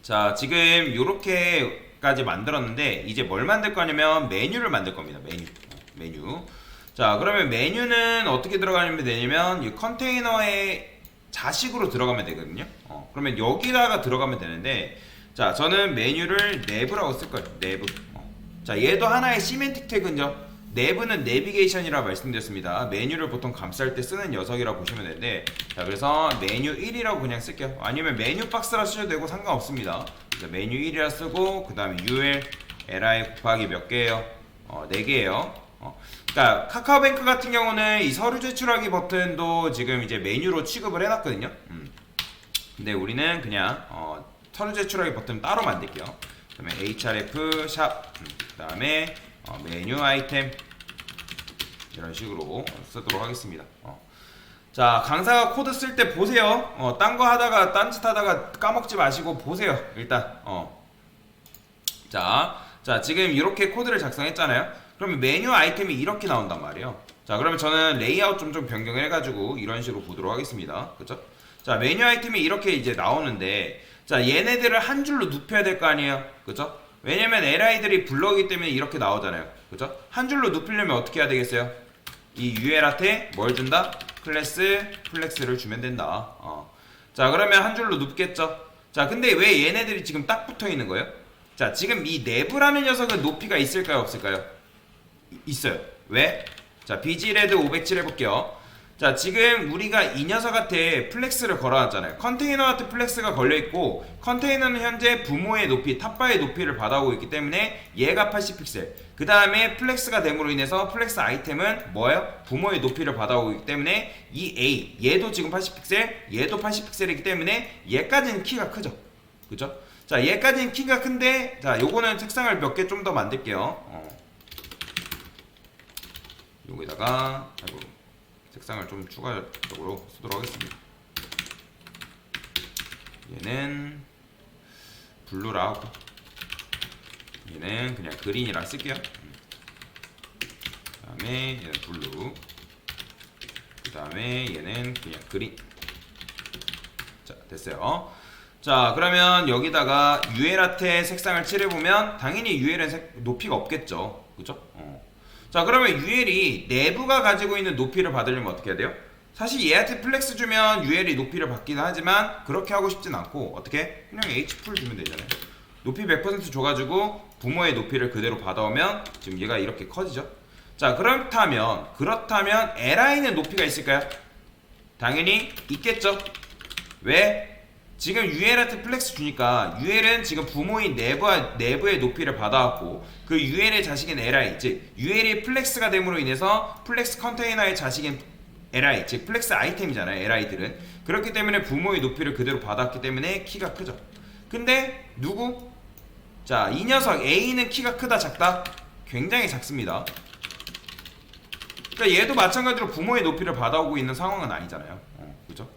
자, 지금 요렇게까지 만들었는데 이제 뭘 만들 거냐면 메뉴를 만들 겁니다. 메뉴. 자, 그러면 메뉴는 어떻게 들어가면 되냐면 이 컨테이너의 자식으로 들어가면 되거든요. 그러면 여기다가 들어가면 되는데, 자, 저는 메뉴를 내부라고 쓸 거예요. 내부. 자, 얘도 하나의 시멘틱 태그죠. 내부는 내비게이션이라고 말씀드렸습니다. 메뉴를 보통 감쌀 때 쓰는 녀석이라고 보시면 되는데, 자, 그래서 메뉴 1이라고 그냥 쓸게요. 아니면 메뉴 박스라 쓰셔도 되고 상관없습니다. 메뉴 1이라 쓰고, 그 다음에 ul li 곱하기 몇 개예요? 4개예요. 그러니까 카카오뱅크 같은 경우는 이 서류 제출하기 버튼도 지금 이제 메뉴로 취급을 해놨거든요. 근데 우리는 그냥 서류 제출하기 버튼 따로 만들게요. 그다음에 href 샵, 그다음에 메뉴 아이템 이런 식으로 쓰도록 하겠습니다. 자, 강사가 코드 쓸 때 보세요. 딴 거 하다가 딴짓 하다가 까먹지 마시고 보세요. 일단 자, 지금 이렇게 코드를 작성했잖아요. 그러면 메뉴 아이템이 이렇게 나온단 말이에요. 자, 그러면 저는 레이아웃 좀 변경을 해가지고 이런 식으로 보도록 하겠습니다. 그쵸? 자, 메뉴 아이템이 이렇게 이제 나오는데, 자, 얘네들을 한 줄로 눕혀야 될 거 아니에요. 그쵸? 왜냐면 li들이 블럭이기 때문에 이렇게 나오잖아요. 그쵸? 한 줄로 눕히려면 어떻게 해야 되겠어요? 이 ul한테 뭘 준다? 클래스 플렉스를 주면 된다. 자, 그러면 한 줄로 눕겠죠? 자, 근데 왜 얘네들이 지금 딱 붙어 있는 거예요? 자, 지금 이 내부라는 녀석은 높이가 있을까요? 없을까요? 있어요. 왜? 자, bgred 507 해볼게요. 자, 지금 우리가 이 녀석한테 플렉스를 걸어놨잖아요. 컨테이너한테 플렉스가 걸려있고, 컨테이너는 현재 부모의 높이, 탑바의 높이를 받아오고 있기 때문에 얘가 80픽셀, 그 다음에 플렉스가 됨으로 인해서 플렉스 아이템은 뭐예요? 부모의 높이를 받아오고 있기 때문에 이 A, 얘도 지금 80픽셀, 얘도 80픽셀이기 때문에 얘까지는 키가 크죠. 그죠? 자, 얘까지는 키가 큰데, 자, 요거는 색상을 몇 개 좀 더 만들게요. 여기다가 색상을 좀 추가적으로 쓰도록 하겠습니다. 얘는 블루라 하고, 얘는 그냥 그린이라 쓸게요. 그 다음에 얘는 블루, 그 다음에 얘는 그냥 그린. 자, 됐어요. 자, 그러면 여기다가 ul한테 색상을 칠해보면 당연히 ul은 높이가 없겠죠. 그죠? 자, 그러면 ul이 내부가 가지고 있는 높이를 받으려면 어떻게 해야 돼요? 사실 얘한테 플렉스 주면 ul이 높이를 받기는 하지만 그렇게 하고 싶진 않고, 어떻게? 그냥 h풀 주면 되잖아요. 높이 100% 줘가지고 부모의 높이를 그대로 받아오면 지금 얘가 이렇게 커지죠. 자, 그렇다면 li는 높이가 있을까요? 당연히 있겠죠. 왜? 지금 ul한테 플렉스 주니까 ul은 지금 부모인 내부의 높이를 받아왔고, 그 ul의 자식인 li, 즉 ul이 플렉스가 됨으로 인해서 플렉스 컨테이너의 자식인 li, 즉 플렉스 아이템이잖아요. li들은 그렇기 때문에 부모의 높이를 그대로 받았기 때문에 키가 크죠. 근데 누구? 자, 이 녀석 a는 키가 크다 작다? 굉장히 작습니다. 그러니까 얘도 마찬가지로 부모의 높이를 받아오고 있는 상황은 아니잖아요. 그죠?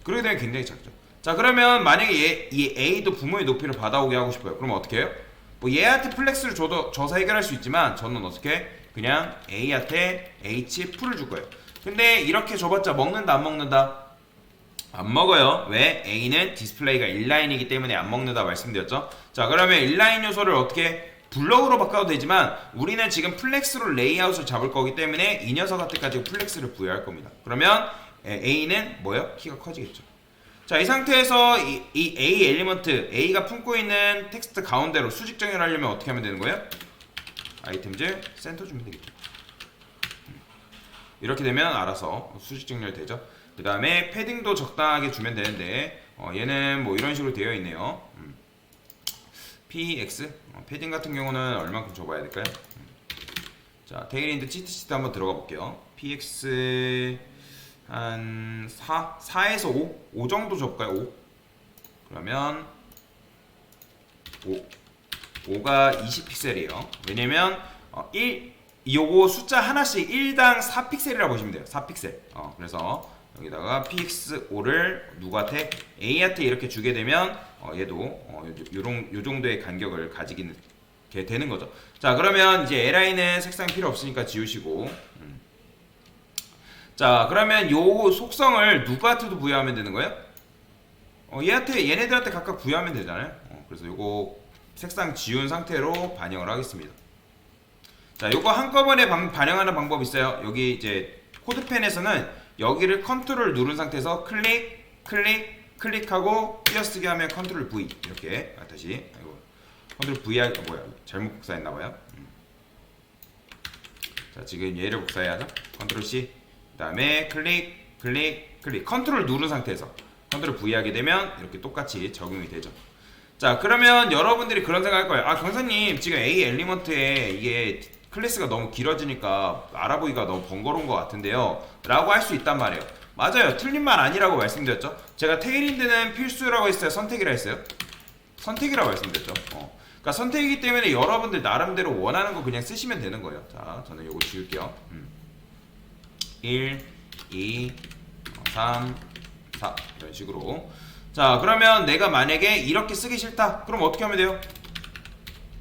그렇기 때문에 굉장히 작죠. 자, 그러면 만약에 이 A도 부모의 높이를 받아오게 하고 싶어요. 그럼 어떻게 해요? 뭐 얘한테 플렉스를 줘서 해결할 수 있지만, 저는 어떻게? 그냥 A한테 H 풀을 줄 거예요. 근데 이렇게 줘봤자 먹는다 안 먹는다? 안 먹어요. 왜? A는 디스플레이가 인라인이기 때문에 안 먹는다 말씀드렸죠. 자, 그러면 인라인 요소를 어떻게? 블럭으로 바꿔도 되지만 우리는 지금 플렉스로 레이아웃을 잡을 거기 때문에 이 녀석한테까지 플렉스를 부여할 겁니다. 그러면 A는 뭐예요? 키가 커지겠죠. 자, 이 상태에서 이 A 엘리먼트, A가 품고 있는 텍스트 가운데로 수직 정렬하려면 어떻게 하면 되는 거예요? 아이템즈 센터 주면 되겠죠. 이렇게 되면 알아서 수직 정렬되죠. 그 다음에 패딩도 적당하게 주면 되는데, 얘는 뭐 이런 식으로 되어 있네요. px, 패딩 같은 경우는 얼만큼 줘봐야 될까요? 자, 테일인드 치트시트 한번 들어가 볼게요. px 한 4에서 5 정도 줘볼까요? 5 그러면 5가 20픽셀이에요. 왜냐면 요거 숫자 하나씩 1당 4픽셀이라고 보시면 돼요. 4픽셀. 그래서 여기다가 px5를 누구한테? A한테 이렇게 주게 되면 얘도 요 정도의 간격을 가지게 되는 거죠. 자, 그러면 이제 li는 색상 필요 없으니까 지우시고, 자, 그러면 요 속성을 누구한테도 부여하면 되는 거예요? 얘네들한테 각각 부여하면 되잖아요. 그래서 요거 색상 지운 상태로 반영을 하겠습니다. 자, 요거 한꺼번에 반영하는 방법이 있어요. 여기 이제 코드펜에서는 여기를 컨트롤 누른 상태에서 클릭하고 띄어쓰기 하면 컨트롤 V 이렇게 다시 컨트롤 V 잘못 복사했나봐요. 자, 지금 얘를 복사해야죠. 컨트롤 C 그 다음에 클릭 컨트롤 누른 상태에서 컨트롤 V 하게 되면 이렇게 똑같이 적용이 되죠. 자, 그러면 여러분들이 그런 생각할 거예요. 아, 경사님 지금 A 엘리먼트에 이게 클래스가 너무 길어지니까 알아보기가 너무 번거로운 것 같은데요 라고 할 수 있단 말이에요. 맞아요. 틀린 말 아니라고 말씀드렸죠. 제가 테일인드는 필수라고 했어요? 선택이라 했어요? 선택이라고 말씀드렸죠. 그러니까 선택이기 때문에 여러분들 나름대로 원하는 거 그냥 쓰시면 되는 거예요. 자, 저는 요거 지울게요. 1, 2, 3, 4 이런 식으로. 자, 그러면 내가 만약에 이렇게 쓰기 싫다 그럼 어떻게 하면 돼요?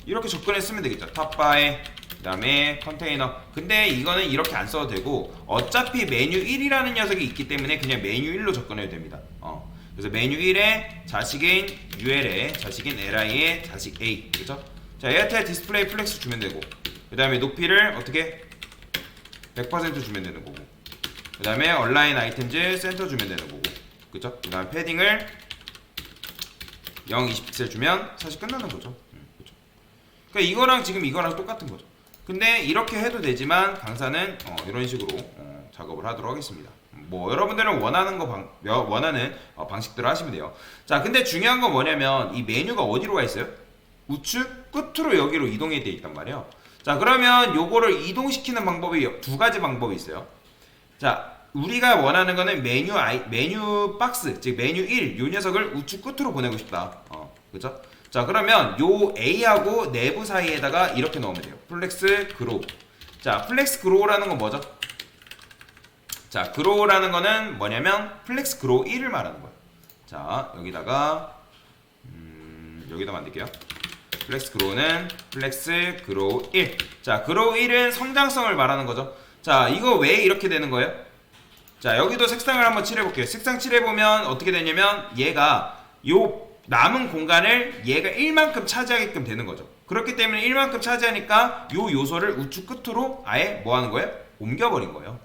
이렇게 접근해 쓰면 되겠죠. 탑바에 그 다음에 컨테이너. 근데 이거는 이렇게 안 써도 되고 어차피 메뉴 1이라는 녀석이 있기 때문에 그냥 메뉴 1로 접근해도 됩니다. 그래서 메뉴 1에 자식인 UL에 자식인 LI에 자식 A 그렇죠? 자, 얘한테 디스플레이 플렉스 주면 되고 그 다음에 높이를 어떻게 100% 주면 되는 거고 그 다음에 얼라인 아이템즈 센터 주면 되는 거고 그쵸? 그 다음 패딩을 0, 20픽셀 주면 사실 끝나는 거죠. 그쵸? 그러니까 이거랑 지금 이거랑 똑같은 거죠. 근데 이렇게 해도 되지만 강사는 이런 식으로 작업을 하도록 하겠습니다. 뭐 여러분들은 원하는 방식대로 하시면 돼요. 자, 근데 중요한 건 뭐냐면 이 메뉴가 어디로 가 있어요? 우측 끝으로 여기로 이동이 돼 있단 말이에요. 자, 그러면 요거를 이동시키는 방법이 두 가지 방법이 있어요. 자, 우리가 원하는 거는 메뉴 박스, 즉 메뉴 1, 요 녀석을 우측 끝으로 보내고 싶다. 그죠? 자, 그러면 요 A하고 내부 사이에다가 이렇게 넣으면 돼요. 플렉스 그로우. 자, 플렉스 그로우라는 건 뭐죠? 자, 그로우라는 거는 뭐냐면 플렉스 그로우 1을 말하는 거예요. 자, 여기다가 여기다 만들게요. 플렉스 그로우는 플렉스 그로우 1. 자, 그로우 1은 성장성을 말하는 거죠. 자, 이거 왜 이렇게 되는 거예요? 자, 여기도 색상을 한번 칠해볼게요. 색상 칠해보면 어떻게 되냐면 얘가 요 남은 공간을 얘가 1만큼 차지하게끔 되는 거죠. 그렇기 때문에 1만큼 차지하니까 요 요소를 우측 끝으로 아예 뭐 하는 거예요? 옮겨버린 거예요.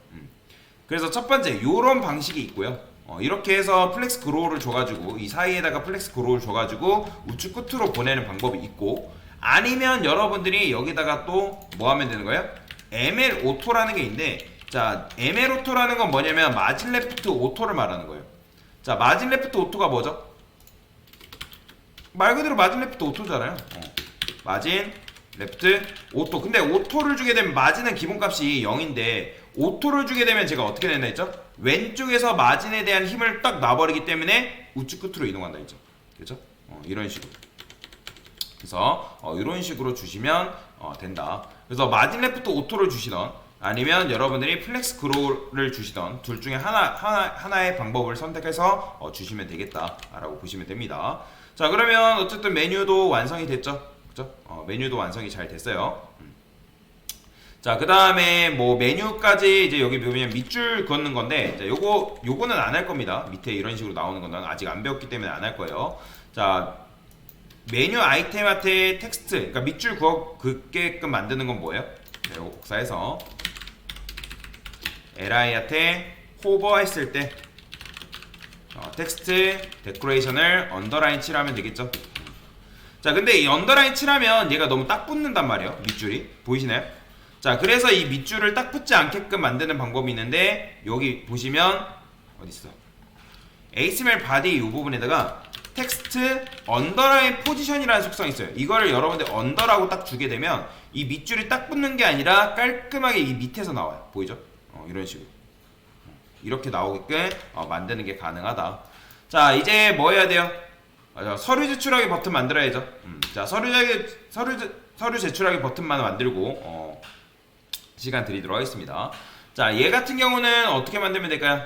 그래서 첫 번째 요런 방식이 있고요. 이렇게 해서 플렉스 그로우를 줘가지고 이 사이에다가 플렉스 그로우를 줘가지고 우측 끝으로 보내는 방법이 있고 아니면 여러분들이 여기다가 또 뭐 하면 되는 거예요? ML 오토라는 게 있는데 자, ML 오토라는 건 뭐냐면 마진 레프트 오토를 말하는 거예요. 자, 마진 레프트 오토가 뭐죠? 말 그대로 마진 레프트 오토잖아요. 마진 레프트 오토. 근데 오토를 주게 되면 마진은 기본값이 0인데 오토를 주게 되면 제가 어떻게 된다 했죠? 왼쪽에서 마진에 대한 힘을 딱 놔버리기 때문에 우측 끝으로 이동한다 했죠. 그렇죠? 이런 식으로. 그래서 이런 식으로 주시면 된다. 그래서 마진 레프트 오토를 주시던 아니면 여러분들이 플렉스 그로우를 주시던 둘 중에 하나의 방법을 선택해서 주시면 되겠다라고 보시면 됩니다. 자, 그러면 어쨌든 메뉴도 완성이 됐죠. 그죠? 메뉴도 완성이 잘 됐어요. 자, 그 다음에 뭐 메뉴까지 이제 여기 보면 밑줄 긋는 건데 자, 요거는 안 할 겁니다. 밑에 이런 식으로 나오는 건 아직 안 배웠기 때문에 안 할 거예요. 자, 메뉴 아이템한테 텍스트, 그러니까 밑줄 긋게끔 만드는 건 뭐예요? 자, 요거 복사해서 li한테 호버 했을 때 텍스트 데코레이션을 언더라인 칠하면 되겠죠. 자, 근데 이 언더라인 칠하면 얘가 너무 딱 붙는단 말이에요. 밑줄이 보이시나요? 자, 그래서 이 밑줄을 딱 붙지 않게끔 만드는 방법이 있는데 여기 보시면 어딨어? HTML 바디 이 부분에다가 텍스트 언더라인 포지션이라는 속성이 있어요. 이거를 여러분들 언더라고 딱 주게 되면 이 밑줄이 딱 붙는 게 아니라 깔끔하게 이 밑에서 나와요. 보이죠? 이런 식으로 이렇게 나오게끔 만드는 게 가능하다. 자, 이제 뭐 해야 돼요? 서류 제출하기 버튼 만들어야죠. 자, 서류 제출하기 버튼만 만들고 시간 드리도록 하겠습니다. 자, 얘 같은 경우는 어떻게 만들면 될까요?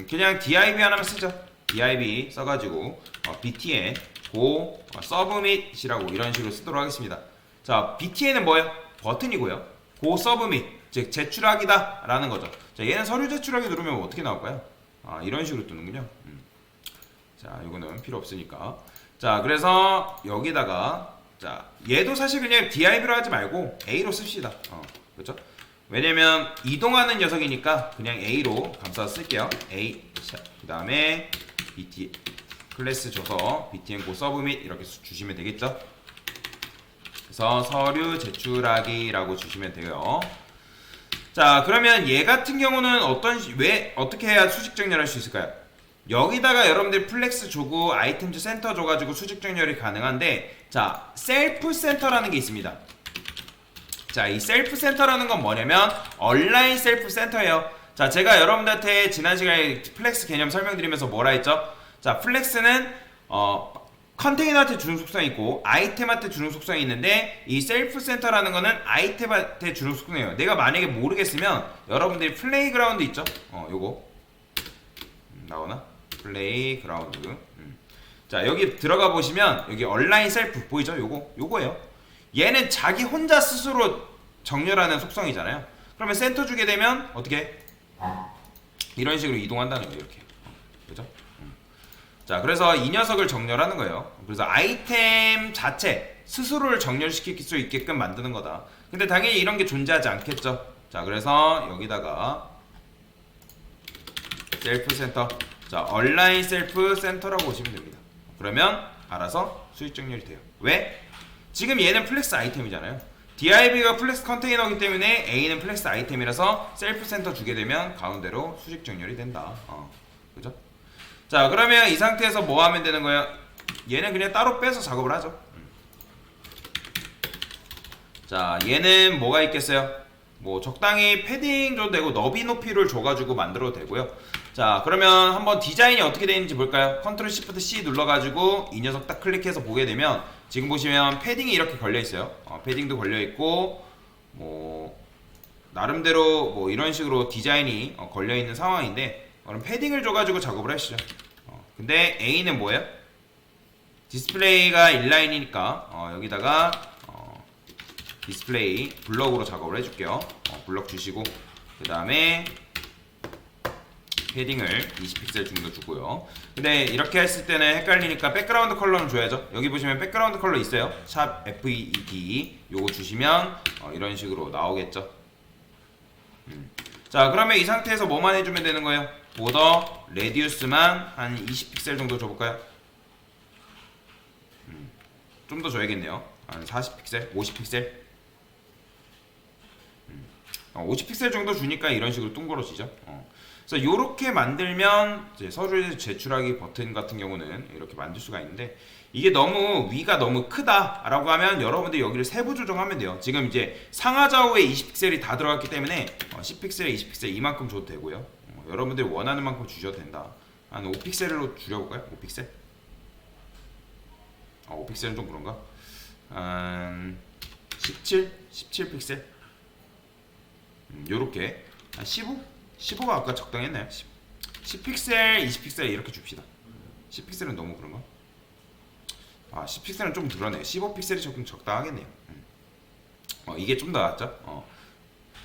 그냥 div 하나만 쓰죠. div 써가지고 btn 고 submit이라고 이런 식으로 쓰도록 하겠습니다. 자, btn은 뭐예요? 버튼이고요. 고 submit 즉 제출하기다 라는 거죠. 자, 얘는 서류 제출하기 누르면 어떻게 나올까요? 이런 식으로 뜨는군요. 자, 이거는 필요 없으니까. 자, 그래서 여기다가 자, 얘도 사실 그냥 div로 하지 말고 A로 씁시다. 그렇죠? 왜냐면 이동하는 녀석이니까 그냥 A로 감싸서 쓸게요. A. 그 다음에 BT 클래스 줘서 BTN 고 서브밋 이렇게 주시면 되겠죠? 그래서 서류 제출하기라고 주시면 돼요. 자, 그러면 얘 같은 경우는 어떻게 해야 수직 정렬할 수 있을까요? 여기다가 여러분들 플렉스 주고 아이템즈 센터 줘가지고 수직 정렬이 가능한데, 자, 셀프 센터라는 게 있습니다. 자, 이 셀프 센터라는 건 뭐냐면 온라인 셀프 센터예요. 자, 제가 여러분들한테 지난 시간에 플렉스 개념 설명드리면서 뭐라 했죠? 자, 플렉스는 컨테이너한테 주는 속성이 있고 아이템한테 주는 속성이 있는데, 이 셀프 센터라는 거는 아이템한테 주는 속성이에요. 내가 만약에 모르겠으면 여러분들이 플레이그라운드 있죠? 요거 나오나? 플레이그라운드. 자, 여기 들어가 보시면 여기 온라인 셀프 보이죠? 요거예요. 얘는 자기 혼자 스스로 정렬하는 속성이잖아요. 그러면 센터 주게 되면 어떻게? 이런 식으로 이동한다는 거예요. 이렇게. 그죠? 자, 그래서 이 녀석을 정렬하는 거예요. 그래서 아이템 자체 스스로를 정렬시킬 수 있게끔 만드는 거다. 근데 당연히 이런 게 존재하지 않겠죠. 자, 그래서 여기다가 셀프 센터, 자, 온라인 셀프 센터라고 보시면 됩니다. 그러면 알아서 수직 정렬이 돼요. 왜? 지금 얘는 플렉스 아이템이잖아요. div가 플렉스 컨테이너이기 때문에 A는 플렉스 아이템이라서 셀프 센터 주게 되면 가운데로 수직 정렬이 된다. 그죠? 자, 그러면 이 상태에서 뭐 하면 되는 거예요? 얘는 그냥 따로 빼서 작업을 하죠. 자, 얘는 뭐가 있겠어요? 뭐 적당히 패딩 줘도 되고 너비 높이를 줘가지고 만들어도 되고요. 자, 그러면 한번 디자인이 어떻게 되어 있는지 볼까요? 컨트롤 시프트 C 눌러가지고 이 녀석 딱 클릭해서 보게 되면 지금 보시면 패딩이 이렇게 걸려 있어요. 패딩도 걸려 있고 뭐 나름대로 뭐 이런 식으로 디자인이 걸려 있는 상황인데, 그럼 패딩을 줘가지고 작업을 하시죠. 근데 A는 뭐예요? 디스플레이가 인라인이니까 여기다가 디스플레이 블럭으로 작업을 해줄게요. 블럭 주시고 그 다음에 패딩을 20픽셀 정도 주고요. 근데 이렇게 했을 때는 헷갈리니까 백그라운드 컬러는 줘야죠. 여기 보시면 백그라운드 컬러 있어요. 샵 FED 요거 주시면 이런 식으로 나오겠죠. 자, 그러면 이 상태에서 뭐만 해주면 되는 거예요? 보더 레디우스만 한 20픽셀 정도 줘볼까요? 좀 더 줘야겠네요. 한 40픽셀, 50픽셀. 50픽셀 정도 주니까 이런 식으로 둥그러지죠. 그래서 이렇게 만들면 이제 서류 제출하기 버튼 같은 경우는 이렇게 만들 수가 있는데, 이게 너무 위가 너무 크다라고 하면 여러분들 여기를 세부 조정하면 돼요. 지금 이제 상하 좌우에 20픽셀이 다 들어갔기 때문에 10픽셀에 20픽셀 이만큼 줘도 되고요. 여러분들이 원하는 만큼 주셔도 된다. 한 5픽셀로 줄여볼까요? 5픽셀? 5픽셀은 좀 그런가? 한 17픽셀? 요렇게 한 15가 아까 적당했나요? 10픽셀, 20픽셀 이렇게 줍시다. 10픽셀은 너무 그런가? 10픽셀은 좀 늘어네요. 15픽셀이 조금 적당하겠네요. 이게 좀 더 낫죠?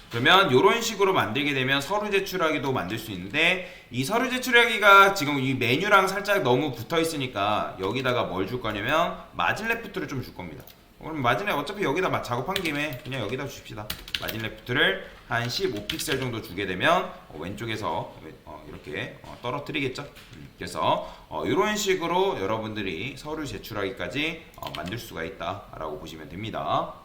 그러면 이런 식으로 만들게 되면 서류 제출하기도 만들 수 있는데, 이 서류 제출하기가 지금 이 메뉴랑 살짝 너무 붙어 있으니까 여기다가 뭘 줄 거냐면 마진 레프트를 좀 줄 겁니다. 그럼 마진에 어차피 여기다 작업한 김에 그냥 여기다 줍시다. 마진 레프트를 한 15픽셀 정도 주게 되면 왼쪽에서 이렇게 떨어뜨리겠죠. 그래서 이런 식으로 여러분들이 서류 제출하기까지 만들 수가 있다라고 보시면 됩니다.